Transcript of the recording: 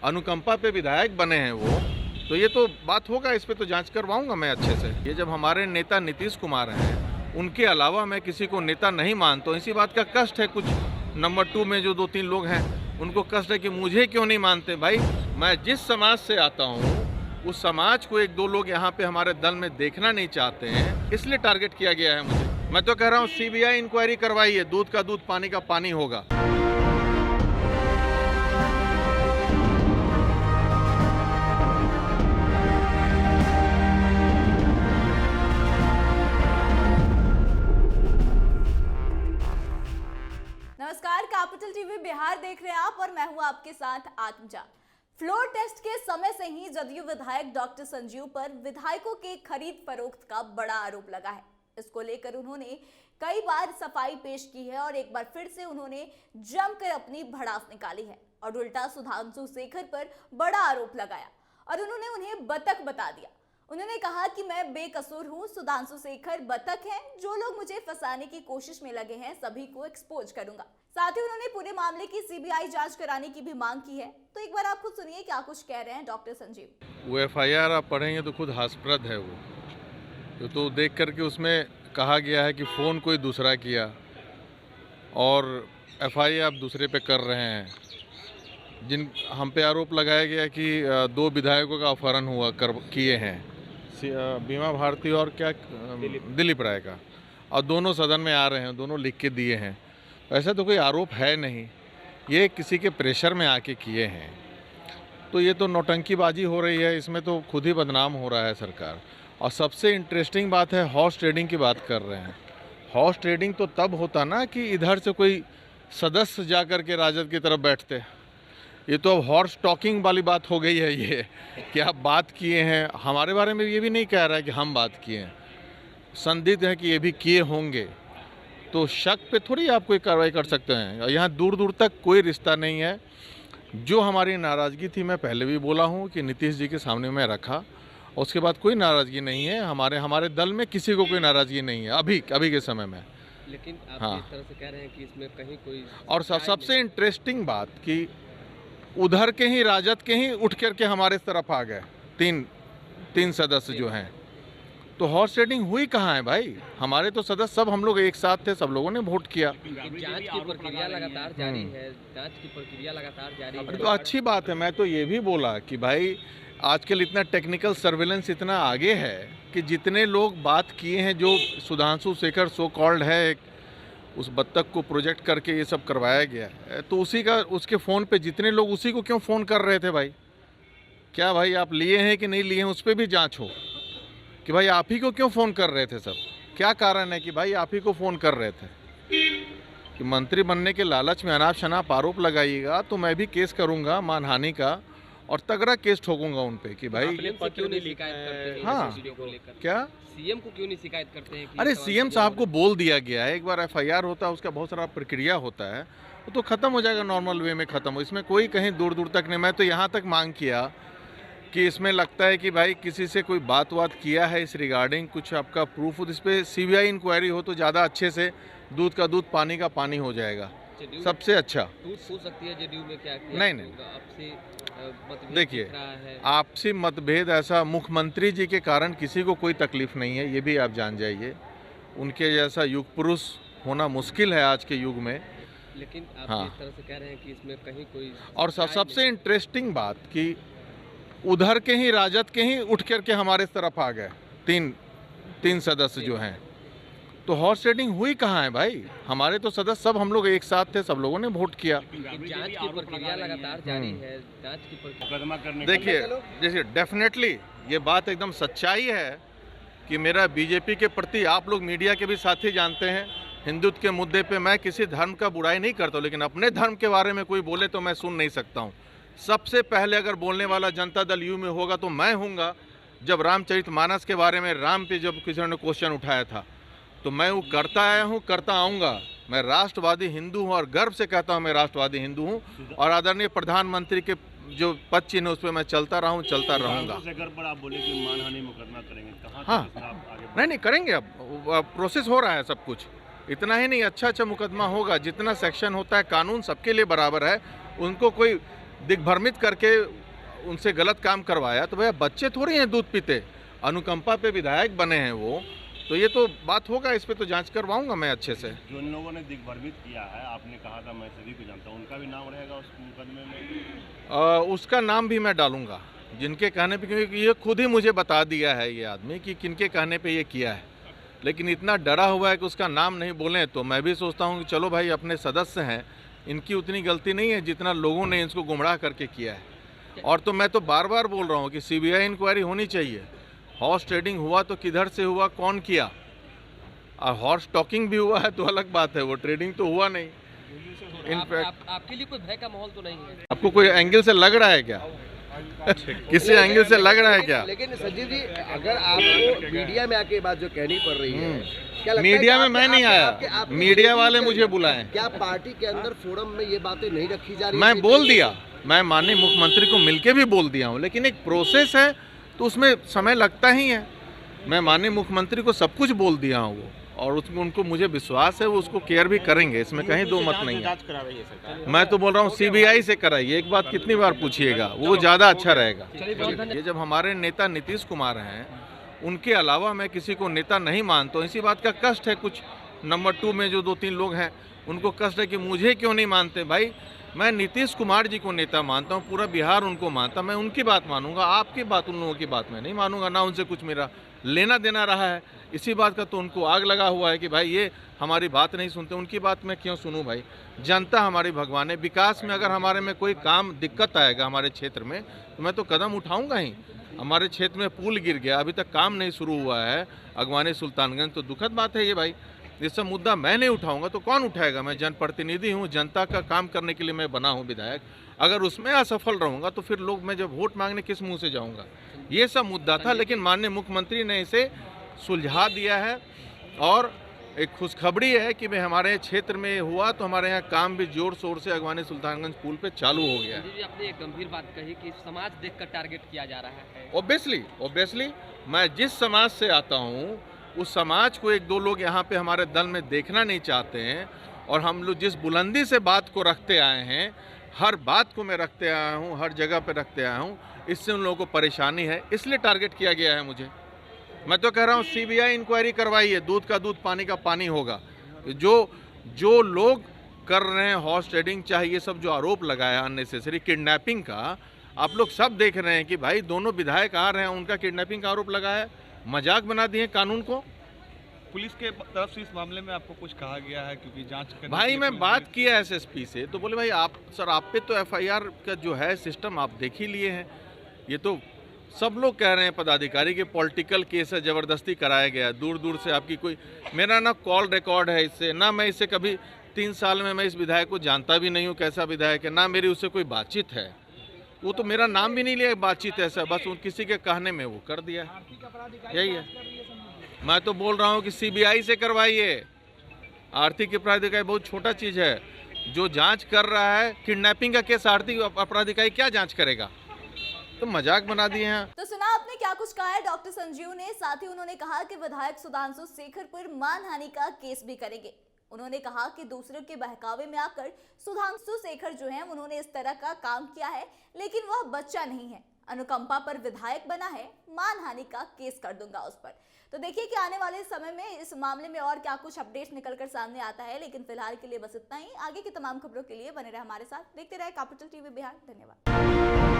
अनुकंपा पे विधायक बने हैं वो, तो ये तो बात होगा, इस पे तो जांच करवाऊंगा मैं अच्छे से। ये जब हमारे नेता नीतीश कुमार हैं, उनके अलावा मैं किसी को नेता नहीं मानता हूँ। इसी बात का कष्ट है कुछ नंबर 2 में जो 2-3 लोग हैं, उनको कष्ट है कि मुझे क्यों नहीं मानते। भाई मैं जिस समाज से आता हूँ उस समाज को 1-2 लोग यहाँ पे हमारे दल में देखना नहीं चाहते हैं, इसलिए टारगेट किया गया है मुझे। मैं तो कह रहा हूँ CBI इंक्वायरी करवाइए, दूध का दूध पानी का पानी होगा। नमस्कार, कैपिटल टीवी बिहार देख रहे हैं आप और मैं हूं आपके साथ आत्मजा। फ्लोर टेस्ट के समय से ही जदयू विधायक डॉक्टर संजीव पर विधायकों के खरीद फरोख्त का बड़ा आरोप लगा है। इसको लेकर उन्होंने कई बार सफाई पेश की है और एक बार फिर से उन्होंने जमकर अपनी भड़ास निकाली है और उल्टा सुधांशु शेखर पर बड़ा आरोप लगाया और उन्होंने उन्हें बतख बता दिया। उन्होंने कहा कि मैं बेकसूर हूं, सुधांशु शेखर बतख हैं, जो लोग मुझे फंसाने की कोशिश में लगे हैं सभी को एक्सपोज करूंगा। साथ ही उन्होंने पूरे मामले की CBI जांच कराने की भी मांग की है। तो एक बार आप खुद सुनिए क्या कुछ कह रहे हैं डॉक्टर संजीव। वो FIR आप पढ़ेंगे तो खुद हास्यास्पद है वो तो देख करके उसमें कहा गया है कि फ़ोन कोई दूसरा किया और FIR आप दूसरे पे कर रहे हैं। जिन हम पे आरोप लगाया गया कि 2 विधायकों का अपहरण हुआ किए हैं, बीमा भारती और क्या दिलीप राय का, और दोनों सदन में आ रहे हैं, दोनों लिख के दिए हैं। ऐसा तो कोई आरोप है नहीं, ये किसी के प्रेशर में आके किए हैं। तो ये तो नौटंकीबाजी हो रही है, इसमें तो खुद ही बदनाम हो रहा है सरकार। और सबसे इंटरेस्टिंग बात है, हॉर्स ट्रेडिंग की बात कर रहे हैं। हॉर्स ट्रेडिंग तो तब होता ना कि इधर से कोई सदस्य जा कर के राजद की तरफ बैठते। ये तो अब हॉर्स टॉकिंग वाली बात हो गई है ये कि आप बात किए हैं। हमारे बारे में ये भी नहीं कह रहा है कि हम बात किए हैं, संदिग्ध है कि ये भी किए होंगे, तो शक पे थोड़ी आप कोई कार्रवाई कर सकते हैं। यहाँ दूर दूर तक कोई रिश्ता नहीं है। जो हमारी नाराज़गी थी, मैं पहले भी बोला हूँ कि नीतीश जी के सामने मैं रखा, उसके बाद कोई नाराज़गी नहीं है। हमारे दल में किसी को कोई नाराज़गी नहीं है अभी के समय में। लेकिन आप हाँ, इस तरह से कह रहे हैं कि इसमें कहीं कोई और सबसे इंटरेस्टिंग बात कि उधर के ही राजद के ही उठ करके हमारे तरफ आ गए तीन सदस्य जो हैं। तो हॉर्स ट्रेडिंग हुई कहाँ है भाई? हमारे तो सदस्य सब हम लोग एक साथ थे, सब लोगों ने वोट किया। जांच की प्रक्रिया लगातार जारी है, जांच की प्रक्रिया लगातार जारी है। तो अच्छी बात है। मैं तो ये भी बोला कि भाई आजकल इतना टेक्निकल सर्वेलेंस इतना आगे है कि जितने लोग बात किए हैं, जो सुधांशु शेखर सो कॉल्ड है, एक उस बत्तख को प्रोजेक्ट करके ये सब करवाया गया है, तो उसके फ़ोन पे जितने लोग उसी को क्यों फ़ोन कर रहे थे भाई? क्या भाई आप लिए हैं कि नहीं लिए हैं, उस पर भी जांच हो कि भाई आप ही को क्यों फ़ोन कर रहे थे सब? क्या कारण है कि भाई आप ही को फ़ोन कर रहे थे? कि मंत्री बनने के लालच में अनाप शनाप आरोप लगाइएगा तो मैं भी केस करूँगा मानहानि का, और तगड़ा केस ठोकूंगा उन पे कि भाई क्यों नहीं शिकायत करते हैं? हाँ, क्या सीएम को क्यों नहीं शिकायत करते हैं? अरे CM साहब को बोल दिया गया है, एक बार FIR होता है, उसका बहुत सारा प्रक्रिया होता है, वो तो ख़त्म हो जाएगा, नॉर्मल वे में ख़त्म हो। इसमें कोई कहीं दूर दूर तक नहीं। मैं तो यहाँ तक मांग किया कि इसमें लगता है कि भाई किसी से कोई बात किया है इस रिगार्डिंग, कुछ आपका प्रूफ हो, इस पर CBI इंक्वायरी हो तो ज़्यादा अच्छे से दूध का दूध पानी का पानी हो जाएगा, सबसे अच्छा। हो सकती है जदयू में क्या किया? नहीं आपसे देखिए, आपसी मतभेद ऐसा मुख्यमंत्री जी के कारण किसी को कोई तकलीफ नहीं है, ये भी आप जान जाइए। उनके जैसा युग पुरुष होना मुश्किल है आज के युग में। लेकिन आप हाँ, इस तरह से कह रहे हैं कि इसमें कहीं कोई और सबसे इंटरेस्टिंग बात कि उधर के ही राजद के ही उठ करके हमारे तरफ आ गए तीन सदस्य जो हैं। तो हॉर्स ट्रेडिंग हुई कहाँ है भाई? हमारे तो सदस्य सब हम लोग एक साथ थे, सब लोगों ने वोट किया। जांच की प्रक्रिया लगातार जारी है, जांच की प्रक्रिया। देखिए, जैसे डेफिनेटली ये बात एकदम सच्चाई है कि मेरा बीजेपी के प्रति, आप लोग मीडिया के भी साथी जानते हैं, हिंदुत्व के मुद्दे पे मैं किसी धर्म का बुराई नहीं करता हूँ, लेकिन अपने धर्म के बारे में कोई बोले तो मैं सुन नहीं सकता हूँ। सबसे पहले अगर बोलने वाला जनता दल यू में होगा तो मैं हूँगा। जब रामचरितमानस के बारे में राम पे जब किसी ने क्वेश्चन उठाया था तो मैं वो करता आया हूँ, करता आऊँगा। मैं राष्ट्रवादी हिंदू हूँ और गर्व से कहता हूँ मैं राष्ट्रवादी हिंदू हूँ, और आदरणीय प्रधानमंत्री के जो पद चिन्ह उस पर मैं चलता रहा हूँ, चलता रहूँगा। आप बोले कि मानहानि मुकदमा करेंगे, कहाँ हाँ, नहीं करेंगे। अब प्रोसेस हो रहा है सब कुछ। इतना ही नहीं, अच्छा मुकदमा होगा। जितना सेक्शन होता है, कानून सबके लिए बराबर है, उनको कोई दिग्भ्रमित करके उनसे गलत काम करवाया, तो भैया बच्चे थोड़ी हैं दूध पीते, अनुकंपा पे विधायक बने हैं वो, तो ये तो बात होगा, इस पे तो जांच करवाऊंगा मैं अच्छे से। जो इन लोगों ने दिग्भ्रमित किया है, आपने कहा था मैं सभी को जानता हूँ, उनका भी नाम रहेगा उस मुकदमे में? उसका नाम भी मैं डालूंगा, जिनके कहने पे, क्योंकि ये खुद ही मुझे बता दिया है ये आदमी कि किनके कहने पे ये किया है, लेकिन इतना डरा हुआ है कि उसका नाम नहीं बोलें। तो मैं भी सोचता हूँ कि चलो भाई, अपने सदस्य हैं, इनकी उतनी गलती नहीं है जितना लोगों ने इसको गुमराह करके किया है। और तो मैं तो बार बार बोल रहा हूँ कि सीबीआई इंक्वायरी होनी चाहिए। हॉर्स ट्रेडिंग हुआ तो किधर से हुआ, कौन किया, और हॉर्स टॉकिंग भी हुआ है तो अलग बात है, वो ट्रेडिंग तो हुआ नहीं। इनफैक्ट आपके लिए कोई भय का माहौल तो नहीं है? आपको कोई एंगल से लग रहा है क्या? किसी एंगल से लग रहा है क्या? लेकिन संजीव जी, अगर आपको मीडिया में आके बात जो कहनी पड़ रही है, क्या लगता है मीडिया कि में मैं नहीं आया, मीडिया वाले मुझे बुलाए। क्या पार्टी के अंदर फोरम में ये बातें नहीं रखी जा रही? मैं बोल दिया, मैं माननीय मुख्यमंत्री को मिलके भी बोल दिया हूँ, लेकिन एक प्रोसेस है तो उसमें समय लगता ही है। मैं माननीय मुख्यमंत्री को सब कुछ बोल दिया हूँ वो, और उसमें उनको मुझे विश्वास है वो उसको केयर भी करेंगे, इसमें कहीं दो मत नहीं है। मैं तो बोल रहा हूँ सीबीआई से कराइए, एक बात कितनी बार पूछिएगा, वो ज़्यादा अच्छा रहेगा। ये जब हमारे नेता नीतीश कुमार हैं, उनके अलावा मैं किसी को नेता नहीं मानता हूँ। इसी बात का कष्ट है कुछ नंबर 2 में जो 2-3 लोग हैं, उनको कष्ट है कि मुझे क्यों नहीं मानते। भाई मैं नीतीश कुमार जी को नेता मानता हूँ, पूरा बिहार उनको मानता, मैं उनकी बात मानूंगा, आपकी बात उन लोगों की बात मैं नहीं मानूंगा, ना उनसे कुछ मेरा लेना देना रहा है। इसी बात का तो उनको आग लगा हुआ है कि भाई ये हमारी बात नहीं सुनते, उनकी बात मैं क्यों सुनूं। भाई जनता हमारी भगवान है, विकास में अगर हमारे में कोई काम दिक्कत आएगा हमारे क्षेत्र में, तो मैं तो कदम उठाऊंगा ही। हमारे क्षेत्र में पुल गिर गया, अभी तक काम नहीं शुरू हुआ है अगवानी सुल्तानगंज, तो दुखद बात है ये भाई। ये सब मुद्दा मैं नहीं उठाऊंगा तो कौन उठाएगा? मैं जनप्रतिनिधि हूँ, जनता का काम करने के लिए मैं बना हूँ विधायक। अगर उसमें असफल रहूँगा तो फिर लोग, मैं जब वोट मांगने किस मुंह से जाऊँगा? ये सब मुद्दा था, लेकिन माननीय मुख्यमंत्री ने इसे सुलझा दिया है। और एक खुशखबरी है कि मैं हमारे क्षेत्र में हुआ तो हमारे यहाँ काम भी जोर शोर से अगवानी सुल्तानगंज पुल पे चालू हो गया है। आपने एक गंभीर बात कही कि समाज देखकर टारगेट किया जा रहा है। ऑब्वियसली मैं जिस समाज से आता हूँ उस समाज को 1-2 लोग यहाँ पे हमारे दल में देखना नहीं चाहते हैं, और हम लोग जिस बुलंदी से बात को रखते आए हैं, हर बात को मैं रखते आया हूँ, हर जगह पे रखते आया हूँ, इससे उन लोगों को परेशानी है, इसलिए टारगेट किया गया है मुझे। मैं तो कह रहा हूँ सीबीआई इंक्वायरी करवाइए, दूध का दूध पानी का पानी होगा। जो लोग कर रहे हैं हॉर्स ट्रेडिंग, चाहे ये सब जो आरोप लगाया अननेसेसरी किडनैपिंग का, आप लोग सब देख रहे हैं कि भाई दोनों विधायक आ रहे हैं, उनका किडनैपिंग का आरोप लगाया है, मजाक बना दिए कानून को। पुलिस के तरफ से इस मामले में आपको कुछ कहा गया है? क्योंकि जांच करने भाई मैं बात किया एसएसपी से, तो बोले भाई आप सर, आप पे तो एफआईआर का जो है सिस्टम आप देख ही लिए हैं, ये तो सब लोग कह रहे हैं पदाधिकारी के पॉलिटिकल केस है, ज़बरदस्ती कराया गया, दूर दूर से आपकी कोई, मेरा ना कॉल रिकॉर्ड है इससे, ना मैं इससे कभी 3 साल में मैं इस विधायक को जानता भी नहीं हूँ कैसा विधायक है, ना मेरी उससे कोई बातचीत है, वो तो मेरा नाम भी नहीं लिया बातचीत ऐसा, बस उन किसी के कहने में वो कर दिया, यही है। मैं तो बोल रहा हूँ कि सीबीआई से करवाइए। आर्थिक अपराध इकाई बहुत छोटा चीज़ है, जो जांच कर रहा है किडनैपिंग का केस, आर्थिक अपराध इकाई क्या जांच करेगा? तो मजाक बना दिए हैं। तो सुना आपने क्या कुछ कहा है डॉक्टर संजीव ने। साथ ही उन्होंने कहा कि विधायक सुधांशु शेखर पर मानहानि का केस भी करेंगे। उन्होंने कहा कि दूसरों के बहकावे में आकर सुधांशु शेखर जो हैं उन्होंने इस तरह का काम किया है, लेकिन वह बच्चा नहीं है, अनुकंपा पर विधायक बना है, मानहानि का केस कर दूंगा उस पर। तो देखिए कि आने वाले समय में इस मामले में और क्या कुछ अपडेट्स निकलकर सामने आता है, लेकिन फिलहाल के लिए बस इतना ही। आगे की तमाम खबरों के लिए बने रहे हमारे साथ, देखते रहे कैपिटल टीवी बिहार। धन्यवाद।